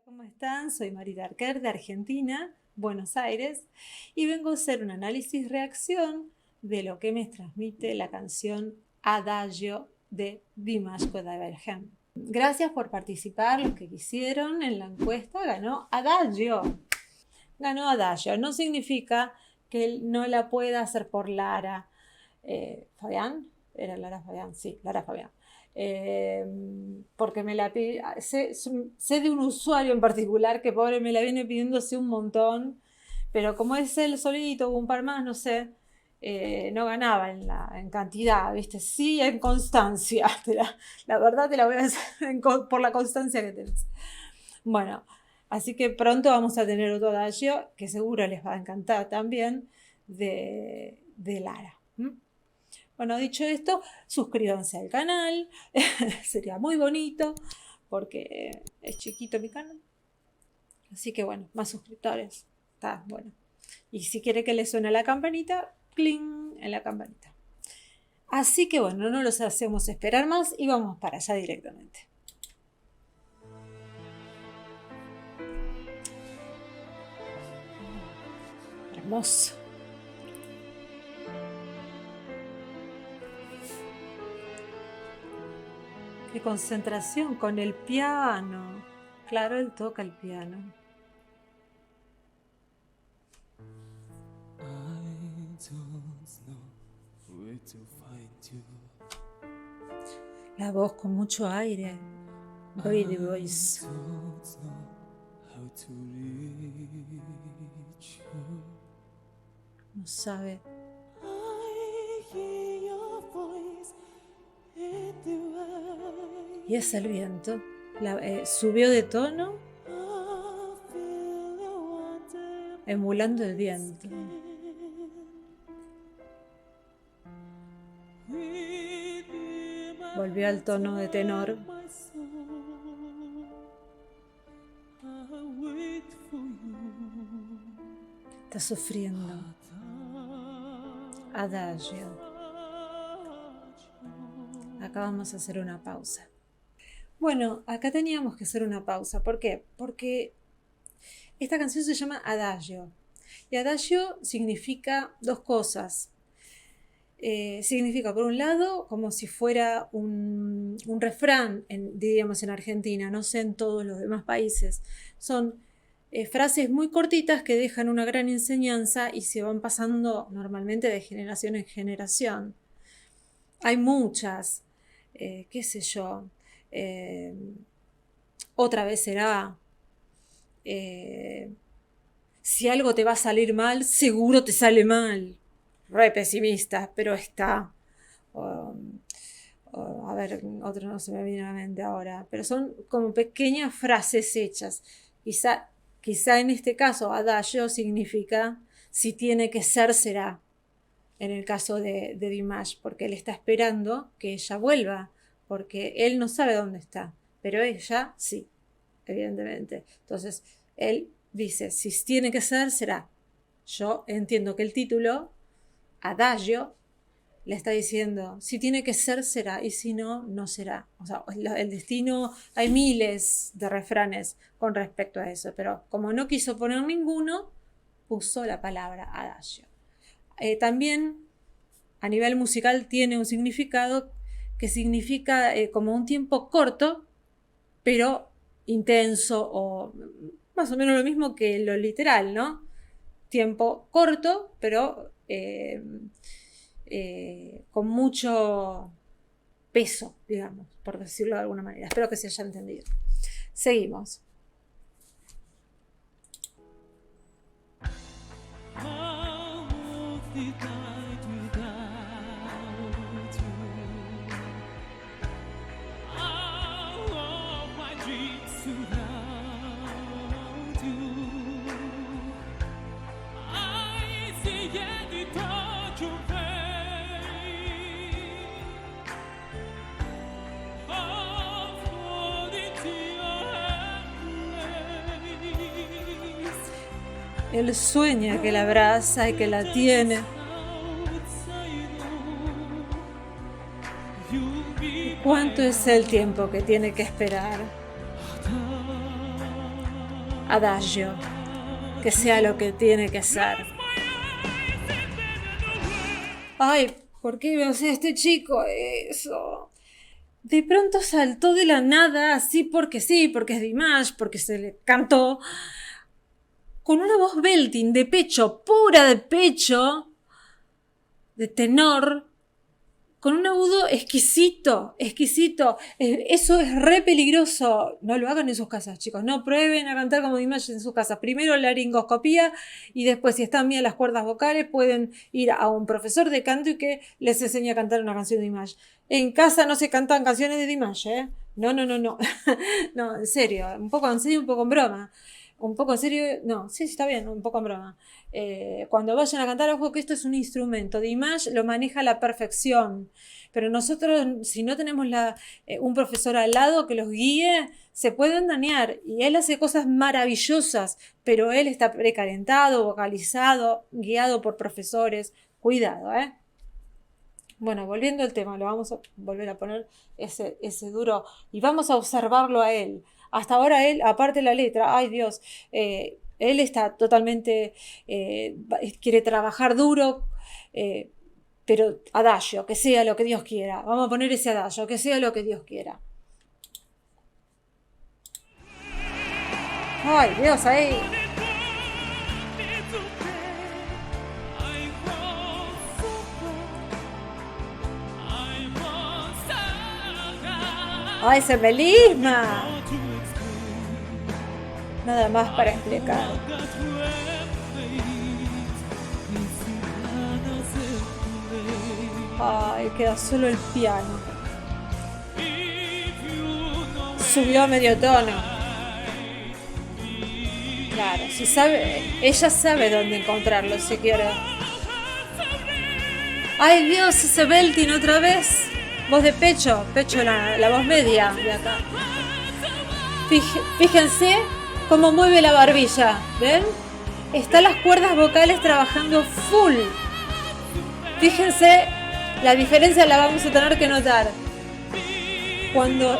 ¿Cómo están? Soy Mari Darker de Argentina, Buenos Aires, y vengo a hacer un análisis-reacción de lo que me transmite la canción Adagio de Dimash Kudaibergen. Gracias por participar, los que quisieron en la encuesta. Ganó Adagio. Ganó Adagio. No significa que él no la pueda hacer por Lara Fabián. ¿Era Lara Fabián? Sí, Lara Fabián. Porque me la pide, sé de un usuario en particular que pobre me la viene pidiendo hace un montón, pero como es él solito o un par más, no sé, no ganaba en cantidad, ¿viste? Sí, en constancia. La verdad te la voy a hacer por la constancia que tenés. Bueno, así que pronto vamos a tener otro adagio que seguro les va a encantar también de Lara. Bueno, dicho esto, suscríbanse al canal, sería muy bonito porque es chiquito mi canal. Así que bueno, más suscriptores, está bueno. Y si quiere que le suene la campanita, ¡cling! En la campanita. Así que bueno, no los hacemos esperar más y vamos para allá directamente. Hermoso. Qué concentración con el piano. Claro, él toca el piano. La voz con mucho aire. Breathy voice. No sabe. Y es el viento. Subió de tono, emulando el viento. Volvió al tono de tenor. Está sufriendo. Adagio. Acá vamos a hacer una pausa. Bueno, acá teníamos que hacer una pausa. ¿Por qué? Porque esta canción se llama Adagio. Y Adagio significa dos cosas. Significa, por un lado, como si fuera un refrán, diríamos en Argentina, no sé en todos los demás países. Son frases muy cortitas que dejan una gran enseñanza y se van pasando normalmente de generación en generación. Hay muchas, qué sé yo, otra vez será, si algo te va a salir mal, seguro te sale mal. Re pesimista, pero está. A ver, otro no se me viene a la mente ahora, pero son como pequeñas frases hechas. Quizá en este caso, adagio significa si tiene que ser, será. En el caso de Dimash, porque él está esperando que ella vuelva, porque él no sabe dónde está, pero ella sí, evidentemente. Entonces, él dice, si tiene que ser, será. Yo entiendo que el título, Adagio, le está diciendo, si tiene que ser, será, y si no, no será. O sea, el destino, hay miles de refranes con respecto a eso, pero como no quiso poner ninguno, puso la palabra adagio. También a nivel musical tiene un significado que significa como un tiempo corto, pero intenso, o más o menos lo mismo que lo literal, ¿no? Tiempo corto, pero con mucho peso, digamos, por decirlo de alguna manera. Espero que se haya entendido. Seguimos. Él sueña que la abraza y que la tiene. ¿Cuánto es el tiempo que tiene que esperar? adagio, que sea lo que tiene que ser. Ay, ¿por qué me hace este chico eso? De pronto saltó de la nada, así porque sí, porque es Dimash, porque se le cantó, con una voz belting de pecho, pura de pecho, de tenor, con un agudo exquisito, exquisito. Eso es re peligroso. No lo hagan en sus casas, chicos. No prueben a cantar como Dimash en sus casas. Primero la laringoscopía y después, si están bien las cuerdas vocales, pueden ir a un profesor de canto y que les enseñe a cantar una canción de Dimash. En casa no se cantan canciones de Dimash, ¿eh? No, no, no, no. No, en serio. Un poco en serio, un poco en broma. Un poco en serio, no, sí, está bien, un poco en broma. Cuando vayan a cantar, ojo que esto es un instrumento. Dimash lo maneja a la perfección. Pero nosotros, si no tenemos un profesor al lado que los guíe, se pueden dañar. Y él hace cosas maravillosas, pero él está precalentado, vocalizado, guiado por profesores. Cuidado, ¿eh? Bueno, volviendo al tema, lo vamos a volver a poner ese duro y vamos a observarlo a él. Hasta ahora él, aparte de la letra, ay Dios, él está totalmente, quiere trabajar duro, pero adagio, que sea lo que Dios quiera. Vamos a poner ese adagio, que sea lo que Dios quiera. Ay Dios, ahí. ¡Ay, ese melisma! Nada más para explicar. Ay, queda solo el piano. Subió a medio tono. Claro, si sabe, ella sabe dónde encontrarlo si quiere. ¡Ay, Dios, ese belting otra vez! Voz de pecho, la voz media de acá. Fíjense cómo mueve la barbilla, ¿ven? Están las cuerdas vocales trabajando full. Fíjense, la diferencia la vamos a tener que notar. Cuando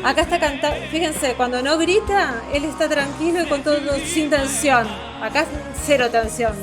acá está cantando, fíjense, cuando no grita, él está tranquilo y con todo sin tensión. Acá cero tensión.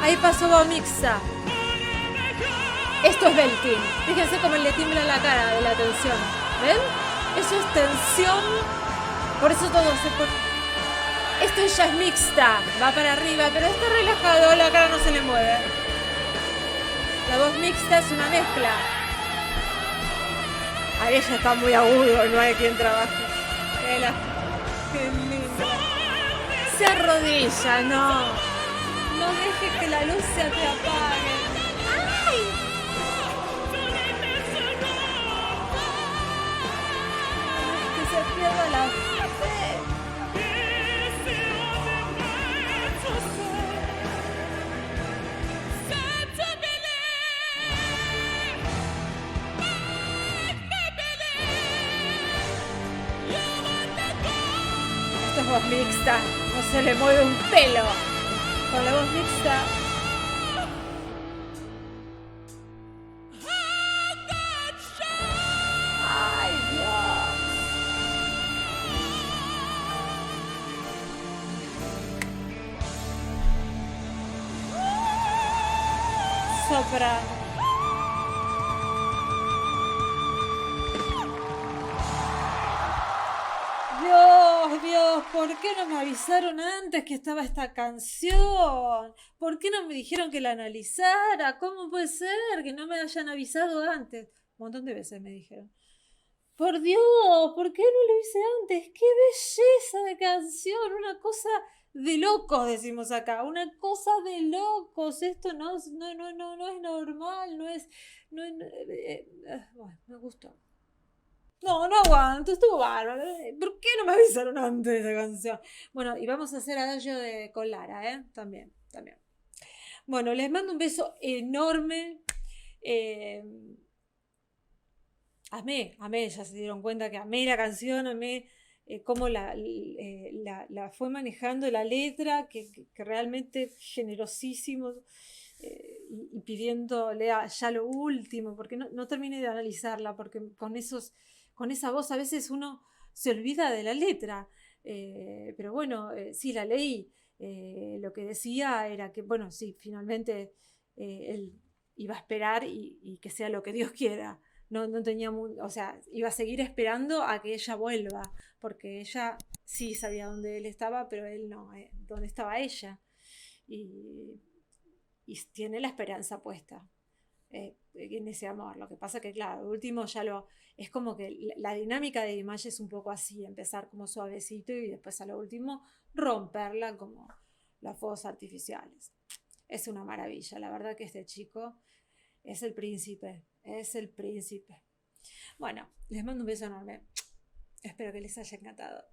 Ahí pasó voz mixta. Esto es belting. Fíjense cómo le tiembla la cara de la tensión. ¿Ven? Eso es tensión. Por eso todo se pone. Esto ya es mixta. Va para arriba, pero está relajado. La cara no se le mueve. La voz mixta es una mezcla. Ahí ella está muy agudo. No hay quien trabaje. Qué lindo. Se arrodilla, no. No dejes que la luz se te apague. ¡Ay! Se pierda la fe. Esto es voz mixta, no se le mueve un pelo. Con la voz mixta. Ay, Dios. Soprano. Dios, ¿por qué no me avisaron antes que estaba esta canción? ¿Por qué no me dijeron que la analizara? ¿Cómo puede ser que no me hayan avisado antes? Un montón de veces me dijeron. Por Dios, ¿por qué no lo hice antes? ¡Qué belleza de canción! Una cosa de locos, decimos acá. Una cosa de locos. Esto no es normal, no es... bueno, me gustó. No aguanto, estuvo bárbaro. ¿Por qué no me avisaron antes de esa canción? Bueno, y vamos a hacer adagio con Lara, ¿eh? También. Bueno, les mando un beso enorme. Amé, ya se dieron cuenta que amé la canción, amé cómo la fue manejando la letra, que realmente generosísimo, y pidiéndole ya lo último, porque no terminé de analizarla, porque con esa voz a veces uno se olvida de la letra. Pero bueno, sí, la leí. Lo que decía era que, bueno, sí, finalmente él iba a esperar y que sea lo que Dios quiera. No tenía, o sea, iba a seguir esperando a que ella vuelva, porque ella sí sabía dónde él estaba, pero él no, dónde estaba ella. Y, y tiene la esperanza puesta en ese amor. Lo que pasa que, claro, último ya lo. Es como que la dinámica de Image es un poco así: empezar como suavecito y después a lo último romperla como los fuegos artificiales. Es una maravilla, la verdad que este chico es el príncipe, es el príncipe. Bueno, les mando un beso enorme. Espero que les haya encantado.